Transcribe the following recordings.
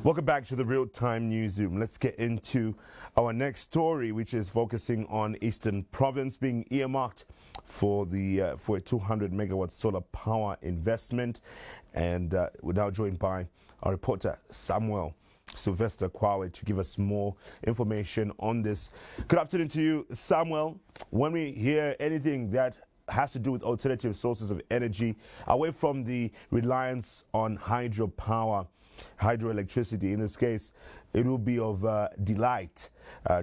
Welcome back to the Real-Time Newsroom. Let's get into our next story, which is focusing on Eastern Province being earmarked for a 200 megawatt solar power investment. And we're now joined by our reporter Samuel Sylvester Kwawe to give us more information on this. Good afternoon to you, Samuel. When we hear anything that has to do with alternative sources of energy, away from the reliance on hydropower, hydroelectricity in this case, it will be of delight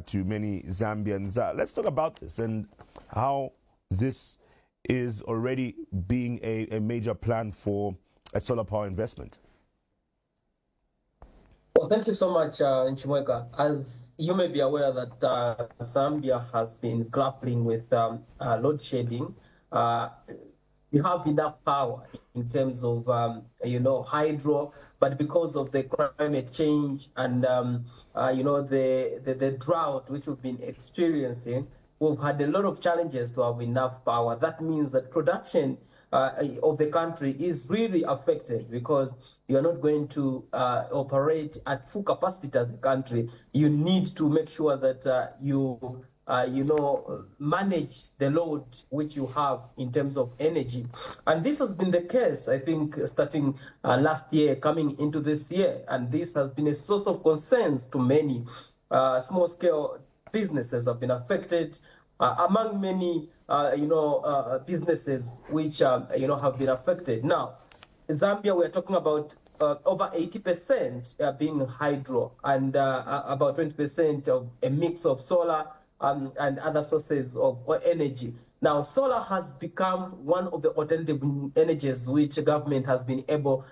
to many Zambians. Let's talk about this and how this is already being a major plan for a solar power investment. Well, thank you so much, Nchimweka. As you may be aware that Zambia has been grappling with load shedding. We have enough power in terms of, hydro, but because of the climate change and, the drought which we've been experiencing, we've had a lot of challenges to have enough power. That means that production of the country is really affected because you are not going to operate at full capacity as a country. You need to make sure that you manage the load which you have in terms of energy. And this has been the case, I think, starting last year, coming into this year. And this has been a source of concerns to many. Small-scale businesses have been affected. Among many, businesses which, have been affected. Now, in Zambia, we're talking about over 80% being hydro and about 20% of a mix of solar and other sources of energy. Now, solar has become one of the alternative energies which the government has been able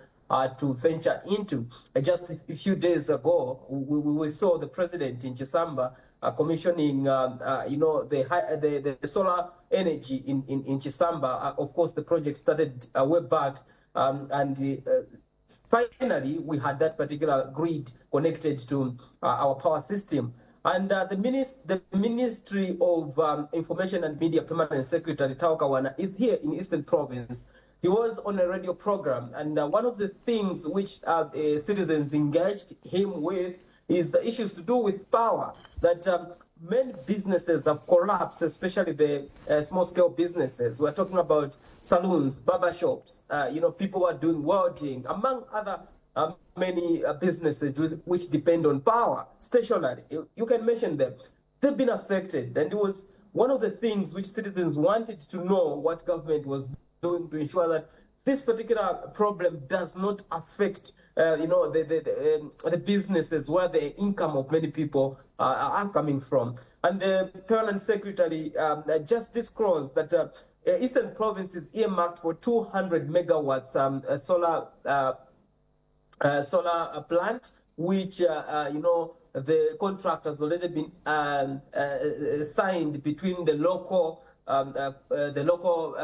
to venture into. Just a few days ago, we saw the president in Chisamba commissioning, the solar energy in Chisamba. Of course, the project started way back, and finally, we had that particular grid connected to our power system. And the Ministry of Information and Media Permanent Secretary Tao Kawana is here in Eastern Province. He was on a radio program, and one of the things which citizens engaged him with is the issues to do with power, that many businesses have collapsed, especially the small-scale businesses. We're talking about saloons, barber shops, people who are doing welding, among other many businesses which depend on power, stationary. You can mention them. They've been affected, and it was one of the things which citizens wanted to know what government was doing to ensure that this particular problem does not affect, the businesses where the income of many people are coming from. And the Permanent Secretary just disclosed that Eastern Province is earmarked for 200 megawatts solar plant, which the contract has already been signed between the local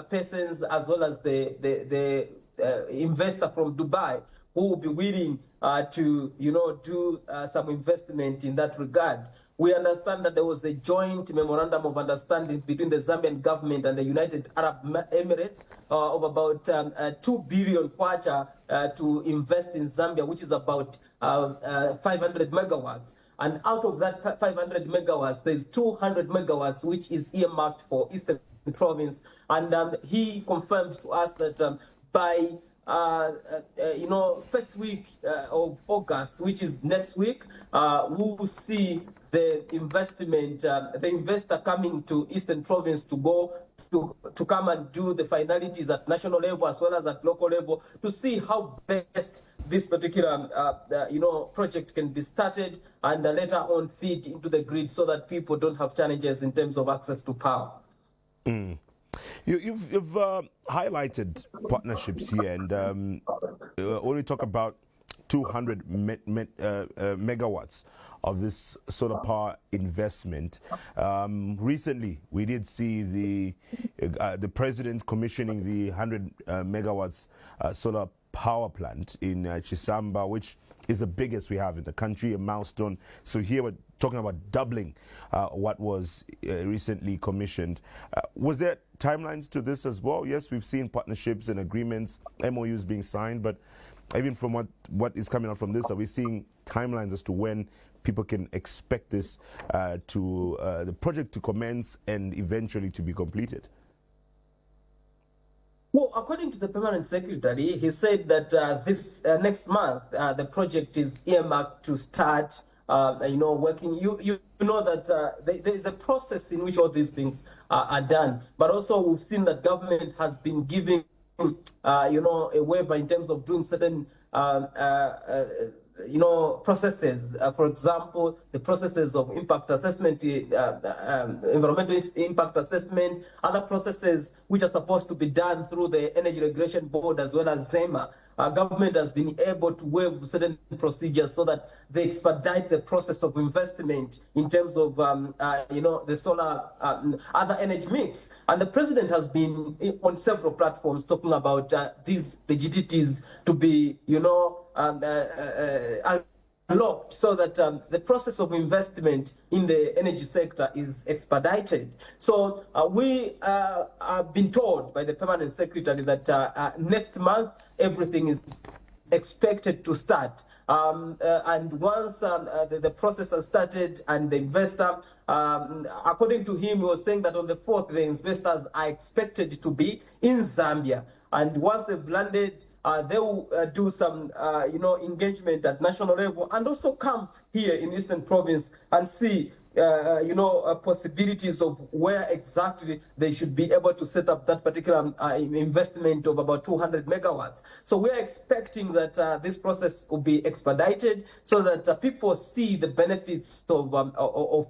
persons as well as the investor from Dubai, who will be willing to do some investment in that regard. We understand that there was a joint memorandum of understanding between the Zambian government and the United Arab Emirates of about 2 billion kwacha to invest in Zambia, which is about 500 megawatts. And out of that 500 megawatts, there's 200 megawatts, which is earmarked for Eastern Province. And he confirmed to us that by first week of August, which is next week, we will see the investment, the investor coming to Eastern Province to go to come and do the finalities at national level as well as at local level to see how best this particular project can be started and later on feed into the grid so that people don't have challenges in terms of access to power. You've highlighted partnerships here, and when we talk about 200 megawatts of this solar power investment, recently we did see the president commissioning the 100 megawatts solar power plant in Chisamba, which is the biggest we have in the country, a milestone. So here we're talking about doubling what was recently commissioned. Was there timelines to this as well? Yes, we've seen partnerships and agreements, MOUs being signed, but even from what is coming out from this, are we seeing timelines as to when people can expect this the project to commence and eventually to be completed? Well, according to the permanent secretary, he said that this next month the project is earmarked to start. Working. You know that there is a process in which all these things are done. But also, we've seen that government has been giving, a waiver in terms of doing certain processes. For example, the processes of impact assessment, environmental impact assessment, other processes which are supposed to be done through the Energy Regulation Board as well as ZEMA. Government has been able to waive certain procedures so that they expedite the process of investment in terms of, the solar, other energy mix. And the president has been on several platforms talking about these rigidities to be, unlocked so that the process of investment in the energy sector is expedited. So we have been told by the permanent secretary that next month everything is expected to start. And once the process has started and the investor, according to him, he was saying that on the 4th, the investors are expected to be in Zambia. And once they've landed, they will do some, engagement at national level and also come here in Eastern Province and see, possibilities of where exactly they should be able to set up that particular investment of about 200 megawatts. So we're expecting that this process will be expedited so that people see the benefits of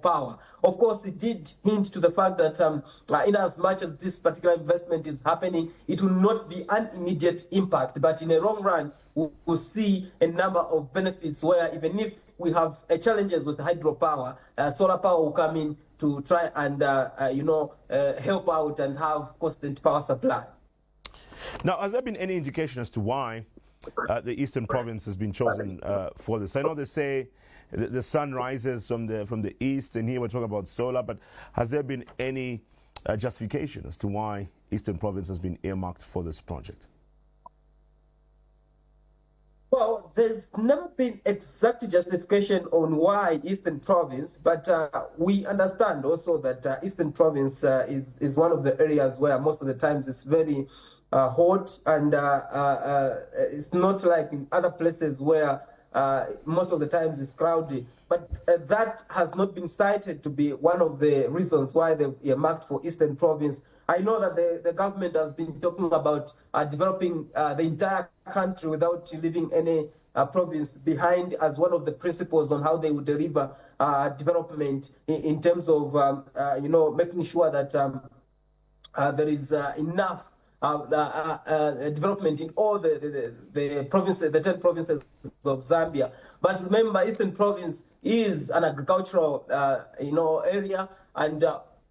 power. Of course, it did hint to the fact that in as much as this particular investment is happening, it will not be an immediate impact, but in the long run, we'll see a number of benefits where even if we have challenges with hydropower, solar power will come in to try and, help out and have constant power supply. Now, has there been any indication as to why the Eastern Province has been chosen for this? I know they say the sun rises from the east, and here we're talking about solar, but has there been any justification as to why Eastern Province has been earmarked for this project? Well, there's never been exact justification on why Eastern Province, but we understand also that Eastern Province is one of the areas where most of the times it's very hot, and it's not like in other places where most of the times it's crowded. But that has not been cited to be one of the reasons why they've earmarked for Eastern Province. I know that the government has been talking about developing the entire country without leaving any province behind as one of the principles on how they would deliver development in terms of, making sure that there is enough development in all the provinces, the 10 provinces of Zambia. But remember, Eastern Province is an agricultural, area, and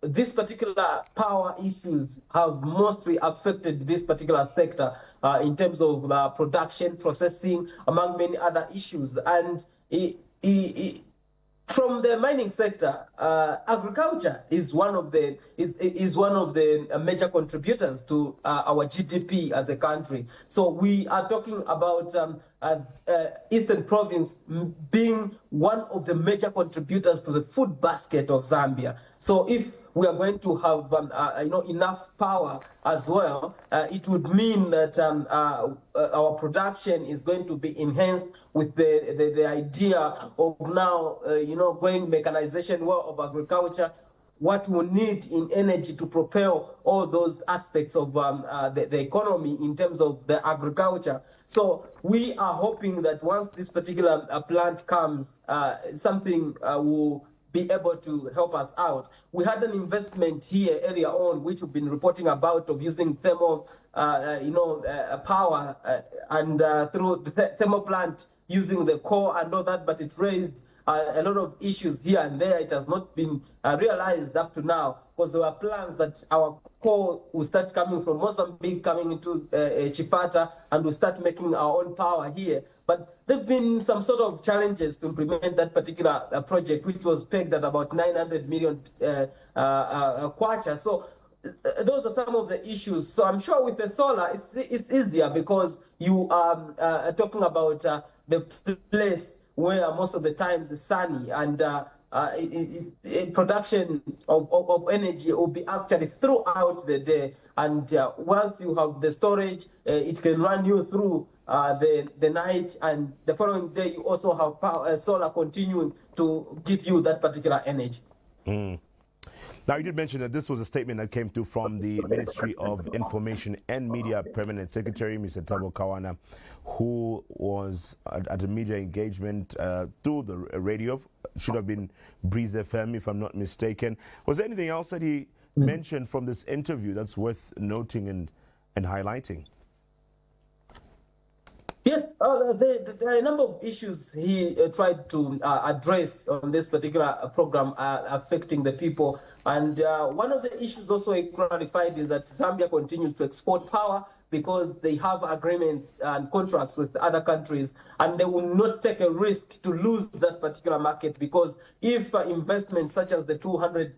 this particular power issues have mostly affected this particular sector in terms of production, processing, among many other issues. And from the mining sector, agriculture is one of the major contributors to our GDP as a country. So we are talking about Eastern Province being one of the major contributors to the food basket of Zambia. So if we are going to have enough power as well, it would mean that our production is going to be enhanced with the idea of now going mechanization of agriculture, what we need in energy to propel all those aspects of the economy in terms of the agriculture. So we are hoping that once this particular plant comes, something will be able to help us out. We had an investment here earlier on, which we've been reporting about, of using thermal, power and through the thermal plant using the core and all that, but it raised a lot of issues here and there. It has not been realized up to now, because there were plans that our coal will start coming from Mozambique, coming into Chipata, and we'll start making our own power here. But there have been some sort of challenges to implement that particular project, which was pegged at about 900 million kwacha. So those are some of the issues. So I'm sure with the solar, it's easier because you are talking about the place where most of the times is sunny, and production of energy will be actually throughout the day. And once you have the storage, it can run you through the night, and the following day you also have power, solar continuing to give you that particular energy. Now, you did mention that this was a statement that came through from the Ministry of Information and Media Permanent Secretary, Mr. Tabo Kawana, who was at a media engagement through the radio. Should have been Breeze FM, if I'm not mistaken. Was there anything else that he mentioned from this interview that's worth noting and highlighting? Yes, there are a number of issues he tried to address on this particular program affecting the people. And one of the issues also he clarified is that Zambia continues to export power because they have agreements and contracts with other countries, and they will not take a risk to lose that particular market, because if investments such as the 200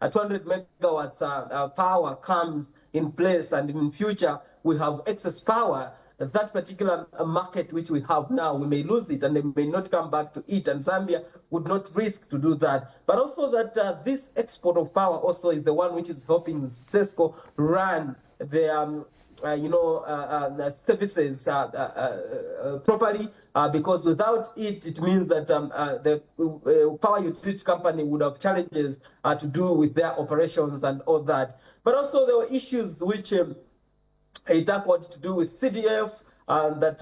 megawatts power comes in place, and in future we have excess power, that particular market which we have now, we may lose it and they may not come back to it, and Zambia would not risk to do that. But also that this export of power also is the one which is helping CESCO run the services properly, because without it, it means that the power utility company would have challenges to do with their operations and all that. But also there were issues which it tackled to do with CDF, that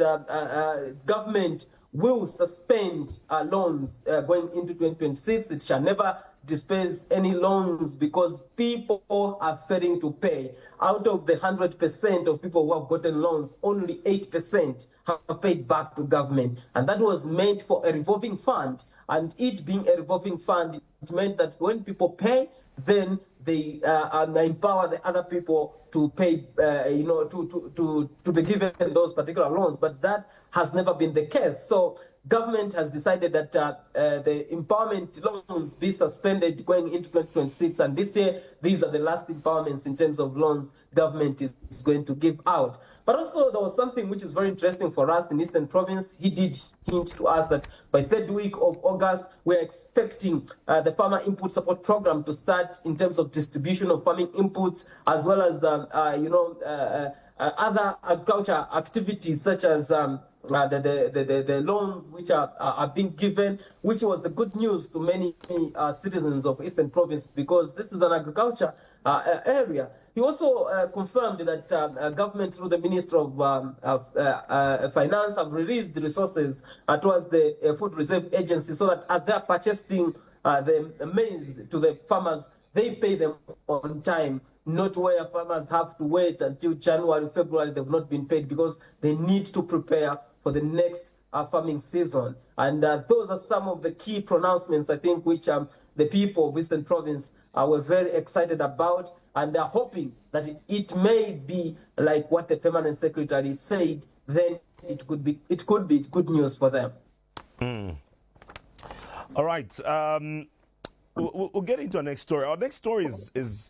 government will suspend loans going into 2026. It shall never dispense any loans because people are failing to pay. Out of the 100% of people who have gotten loans, only 8% have paid back to government. And that was meant for a revolving fund. And it being a revolving fund, it meant that when people pay, then they empower the other people to pay, to be given those particular loans. But that has never been the case. So government has decided that the empowerment loans be suspended going into 2026. And this year, these are the last empowerments in terms of loans government is going to give out. But also there was something which is very interesting for us in Eastern Province. He did hint to us that by third week of August, we're expecting the Farmer Input Support Program to start in terms of distribution of farming inputs, as well as other agriculture activities such as the loans which are being given, which was the good news to many citizens of Eastern Province, because this is an agriculture area. He also confirmed that government through the Minister of Finance have released the resources towards the Food Reserve Agency, so that as they are purchasing the maize to the farmers, they pay them on time, not where farmers have to wait until January, February, they've not been paid, because they need to prepare for the next farming season. And those are some of the key pronouncements, I think, which the people of Eastern Province were very excited about, and they're hoping that it may be like what the permanent secretary said. Then it could be good news for them. All right. We'll get into our next story. Our next story is